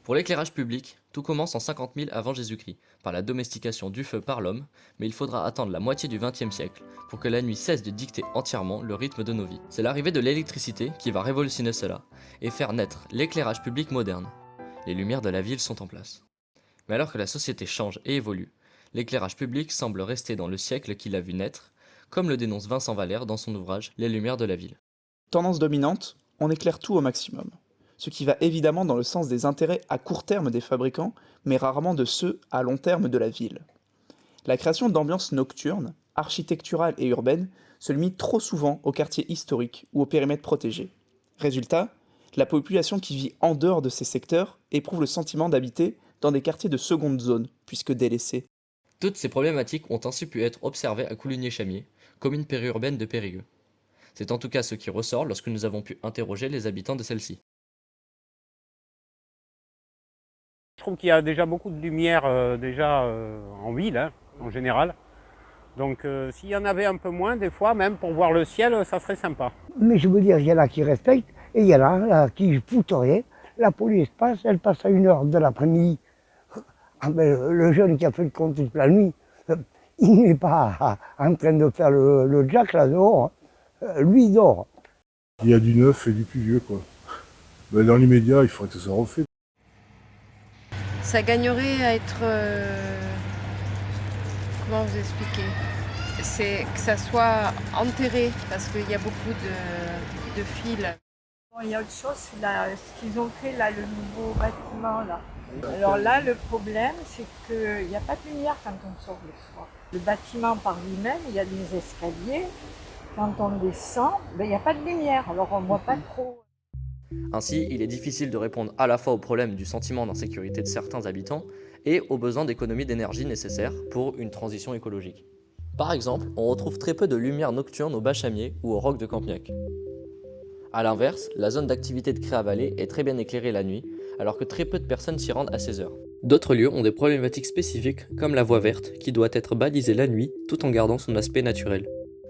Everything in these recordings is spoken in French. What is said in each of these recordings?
Pour l'éclairage public, tout commence en 50 000 avant Jésus-Christ, par la domestication du feu par l'homme, mais il faudra attendre la moitié du XXe siècle pour que la nuit cesse de dicter entièrement le rythme de nos vies. C'est l'arrivée de l'électricité qui va révolutionner cela, et faire naître l'éclairage public moderne. Les lumières de la ville sont en place. Mais alors que la société change et évolue, l'éclairage public semble rester dans le siècle qui l'a vu naître, comme le dénonce Vincent Valère dans son ouvrage Les Lumières de la ville. Tendance dominante, on éclaire tout au maximum. Ce qui va évidemment dans le sens des intérêts à court terme des fabricants, mais rarement de ceux à long terme de la ville. La création d'ambiances nocturnes, architecturales et urbaines se limite trop souvent aux quartiers historiques ou aux périmètres protégés. Résultat, la population qui vit en dehors de ces secteurs éprouve le sentiment d'habiter dans des quartiers de seconde zone, puisque délaissés. Toutes ces problématiques ont ainsi pu être observées à Coulugné-Chamiers, commune périurbaine de Périgueux. C'est en tout cas ce qui ressort lorsque nous avons pu interroger les habitants de celle-ci. Je trouve qu'il y a déjà beaucoup de lumière en ville, hein, en général. Donc s'il y en avait un peu moins, des fois, même pour voir le ciel, ça serait sympa. Mais je veux dire, il y en a qui respectent et il y en a là, qui foutent rien. La police passe, elle passe à 1 heure de l'après-midi. Ah ben, le jeune qui a fait le compte toute la nuit, il n'est pas en train de faire le jack là dehors. Lui il dort. Il y a du neuf et du plus vieux, quoi. Ben, dans l'immédiat, il faudrait que ça soit refait. Ça gagnerait à être... comment vous expliquer? C'est que ça soit enterré, parce qu'il y a beaucoup de fils. Bon, il y a autre chose, c'est ce qu'ils ont fait là, le nouveau bâtiment là. Alors là, le problème, c'est qu'il n'y a pas de lumière quand on sort le soir. Le bâtiment par lui-même, il y a des escaliers. Quand on descend, il n'y a pas de lumière, alors on ne voit pas trop. Ainsi, il est difficile de répondre à la fois au problème du sentiment d'insécurité de certains habitants et aux besoins d'économie d'énergie nécessaires pour une transition écologique. Par exemple, on retrouve très peu de lumière nocturne au Bas-Chamiers ou au Roc de Campiac. A l'inverse, la zone d'activité de Créa-Vallée est très bien éclairée la nuit, alors que très peu de personnes s'y rendent à ces heures. D'autres lieux ont des problématiques spécifiques, comme la voie verte, qui doit être balisée la nuit tout en gardant son aspect naturel.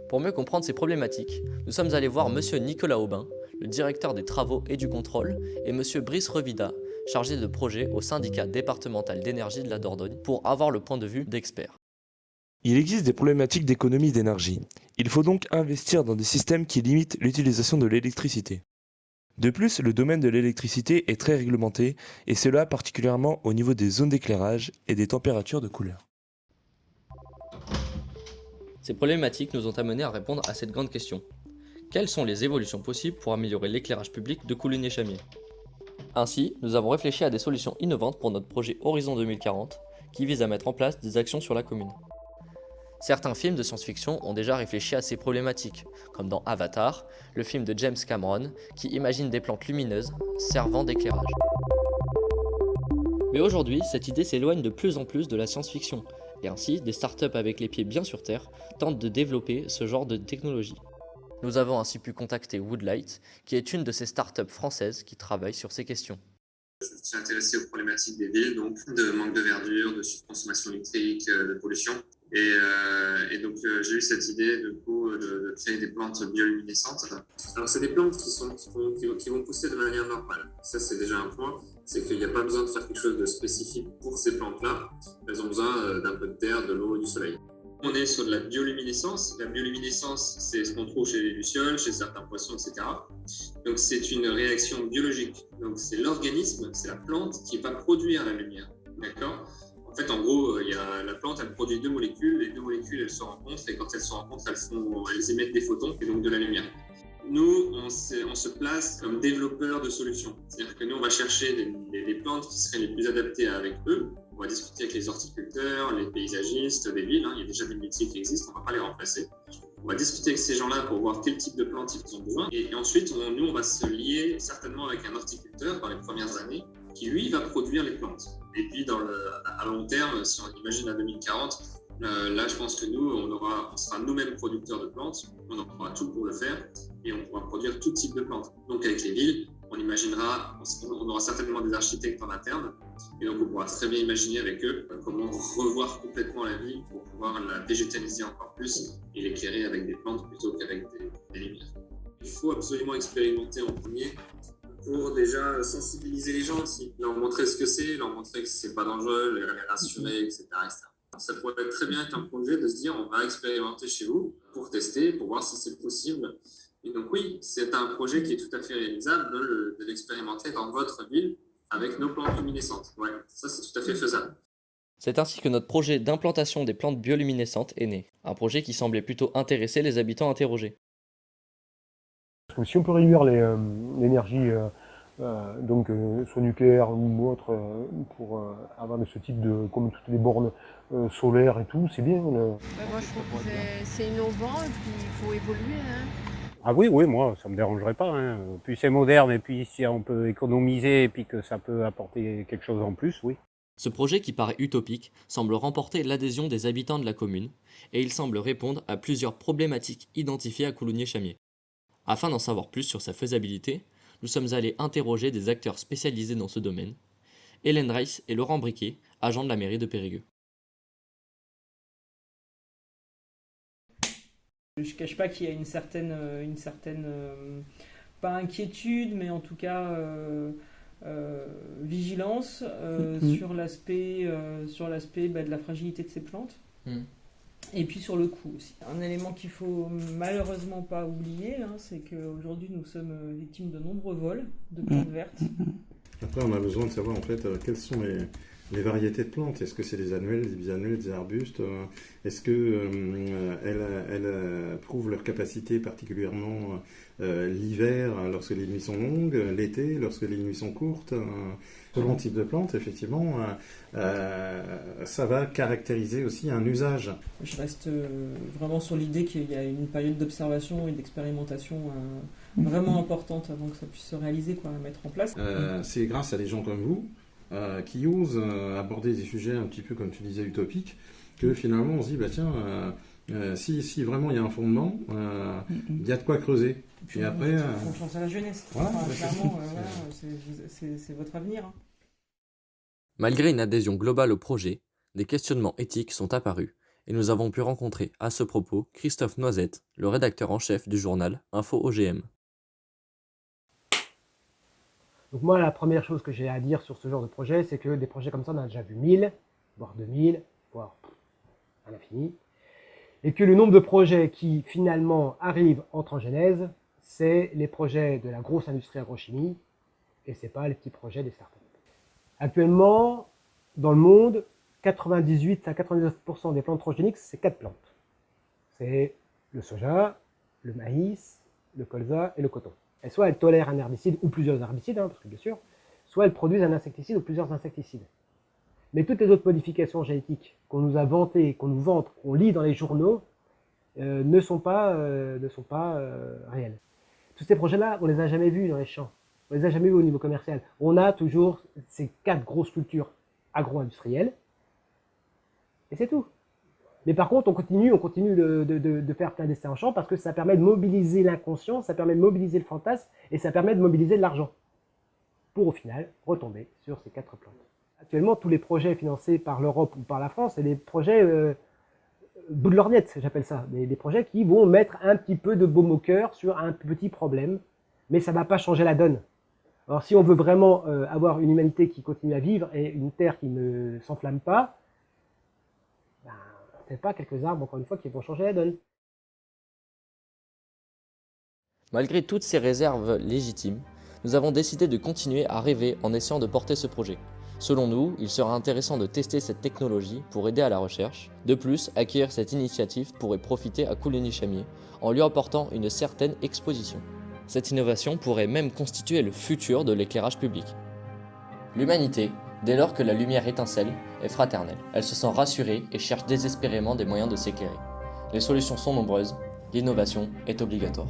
Pour mieux comprendre ces problématiques, nous sommes allés voir Monsieur Nicolas Aubin, le directeur des travaux et du contrôle, et Monsieur Brice Revida, chargé de projet au syndicat départemental d'énergie de la Dordogne, pour avoir le point de vue d'experts. Il existe des problématiques d'économie d'énergie. Il faut donc investir dans des systèmes qui limitent l'utilisation de l'électricité. De plus, le domaine de l'électricité est très réglementé, et cela particulièrement au niveau des zones d'éclairage et des températures de couleur. Ces problématiques nous ont amenés à répondre à cette grande question. Quelles sont les évolutions possibles pour améliorer l'éclairage public de Coulugné-Chamiers? Ainsi, nous avons réfléchi à des solutions innovantes pour notre projet Horizon 2040, qui vise à mettre en place des actions sur la commune. Certains films de science-fiction ont déjà réfléchi à ces problématiques, comme dans Avatar, le film de James Cameron, qui imagine des plantes lumineuses servant d'éclairage. Mais aujourd'hui, cette idée s'éloigne de plus en plus de la science-fiction, et ainsi, des startups avec les pieds bien sur terre tentent de développer ce genre de technologie. Nous avons ainsi pu contacter Woodlight, qui est une de ces startups françaises qui travaillent sur ces questions. Je me suis intéressé aux problématiques des villes, donc de manque de verdure, de surconsommation électrique, de pollution. Et donc j'ai eu cette idée de créer des plantes bioluminescentes. Alors c'est des plantes qui vont pousser de manière normale. Ça c'est déjà un point, c'est qu'il n'y a pas besoin de faire quelque chose de spécifique pour ces plantes-là. Elles ont besoin d'un peu de terre, de l'eau et du soleil. On est sur de la bioluminescence. La bioluminescence, c'est ce qu'on trouve chez les lucioles, chez certains poissons, etc. Donc c'est une réaction biologique. Donc c'est l'organisme, c'est la plante qui va produire la lumière. D'accord ? En fait, en gros, la plante, elle produit 2 molécules. Les 2 molécules, elles se rencontrent. Et quand elles se rencontrent, elles émettent des photons et donc de la lumière. Nous, on se place comme développeurs de solutions. C'est-à-dire que nous, on va chercher des plantes qui seraient les plus adaptées avec eux. On va discuter avec les horticulteurs, les paysagistes des villes. Il y a déjà des métiers qui existent, on ne va pas les remplacer. On va discuter avec ces gens-là pour voir quel type de plantes ils ont besoin. Et ensuite, nous, on va se lier certainement avec un horticulteur dans les premières années qui, lui, va produire les plantes. Et puis, à long terme, si on imagine à 2040, là, je pense que nous, on sera nous-mêmes producteurs de plantes, on aura tout pour le faire et on pourra produire tout type de plantes. Donc, avec les villes, on aura certainement des architectes en interne et donc on pourra très bien imaginer avec eux comment revoir complètement la ville pour pouvoir la végétaliser encore plus et l'éclairer avec des plantes plutôt qu'avec des lumières. Il faut absolument expérimenter en premier pour déjà sensibiliser les gens aussi, leur montrer ce que c'est, leur montrer que c'est pas dangereux, les rassurer, etc., etc. Ça pourrait très bien être un projet de se dire on va expérimenter chez vous pour tester, pour voir si c'est possible. Et donc oui, c'est un projet qui est tout à fait réalisable de l'expérimenter dans votre ville avec nos plantes luminescentes. Ouais, ça c'est tout à fait faisable. C'est ainsi que notre projet d'implantation des plantes bioluminescentes est né, un projet qui semblait plutôt intéresser les habitants interrogés. Parce que si on peut réduire l'énergie, soit nucléaire ou autre, pour avoir de ce type de, comme toutes les bornes solaires et tout, c'est bien. Moi, je trouve que c'est innovant et puis il faut évoluer. Hein. Ah oui, moi, ça me dérangerait pas. Hein. Puis c'est moderne et puis si on peut économiser et puis que ça peut apporter quelque chose en plus, oui. Ce projet qui paraît utopique semble remporter l'adhésion des habitants de la commune et il semble répondre à plusieurs problématiques identifiées à Coulommiers-Chamiers. Afin d'en savoir plus sur sa faisabilité, nous sommes allés interroger des acteurs spécialisés dans ce domaine, Hélène Reiss et Laurent Briquet, agents de la mairie de Périgueux. Je ne cache pas qu'il y a une certaine pas inquiétude, mais en tout cas vigilance sur l'aspect de la fragilité de ces plantes. Et puis sur le coût aussi. Un élément qu'il faut malheureusement pas oublier, c'est qu'aujourd'hui nous sommes victimes de nombreux vols de plantes vertes. Après on a besoin de savoir en fait quelles sont les variétés de plantes. Est-ce que c'est des annuelles, des biannuelles, des arbustes? Est-ce qu'elles prouvent leur capacité particulièrement l'hiver lorsque les nuits sont longues, l'été lorsque les nuits sont courtes? Selon le type de plante, effectivement, ça va caractériser aussi un usage. Je reste vraiment sur l'idée qu'il y a une période d'observation et d'expérimentation vraiment importante avant que ça puisse se réaliser, à mettre en place. C'est grâce à des gens comme vous qui osent aborder des sujets un petit peu, comme tu disais, utopiques, que finalement on se dit, si vraiment il y a un fondement, il y a de quoi creuser. Puis après, confiance à la jeunesse. Voilà, clairement, c'est votre avenir. Malgré une adhésion globale au projet, des questionnements éthiques sont apparus et nous avons pu rencontrer à ce propos Christophe Noisette, le rédacteur en chef du journal Info OGM. Donc moi, la première chose que j'ai à dire sur ce genre de projet, c'est que des projets comme ça, on a déjà vu 1000, voire 2000, voire à l'infini. Et que le nombre de projets qui finalement arrivent, entrent en genèse, c'est les projets de la grosse industrie agrochimie, et c'est pas les petits projets des startups. Actuellement, dans le monde, 98 à 99% des plantes transgéniques, c'est 4 plantes. C'est le soja, le maïs, le colza et le coton. Et soit elles tolèrent un herbicide ou plusieurs herbicides, parce que bien sûr, soit elles produisent un insecticide ou plusieurs insecticides. Mais toutes les autres modifications génétiques qu'on nous a vantées, qu'on nous vante, qu'on lit dans les journaux, ne sont pas réelles. Tous ces projets-là, on ne les a jamais vus dans les champs. On ne les a jamais vus au niveau commercial. On a toujours ces 4 grosses cultures agro-industrielles, et c'est tout. Mais par contre, on continue de faire clandestin en champ parce que ça permet de mobiliser l'inconscient, ça permet de mobiliser le fantasme, et ça permet de mobiliser de l'argent. Pour au final retomber sur ces 4 plantes. Actuellement, tous les projets financés par l'Europe ou par la France, c'est des projets bout de lorgnette, j'appelle ça. Des projets qui vont mettre un petit peu de baume au cœur sur un petit problème, mais ça ne va pas changer la donne. Alors si on veut vraiment avoir une humanité qui continue à vivre et une terre qui ne s'enflamme pas, c'est pas quelques arbres, encore une fois, qui vont changer la donne. Malgré toutes ces réserves légitimes, nous avons décidé de continuer à rêver en essayant de porter ce projet. Selon nous, il sera intéressant de tester cette technologie pour aider à la recherche. De plus, acquérir cette initiative pourrait profiter à Coulommiers-Chamiers en lui apportant une certaine exposition. Cette innovation pourrait même constituer le futur de l'éclairage public. L'humanité, dès lors que la lumière étincelle, est fraternelle. Elle se sent rassurée et cherche désespérément des moyens de s'éclairer. Les solutions sont nombreuses, l'innovation est obligatoire.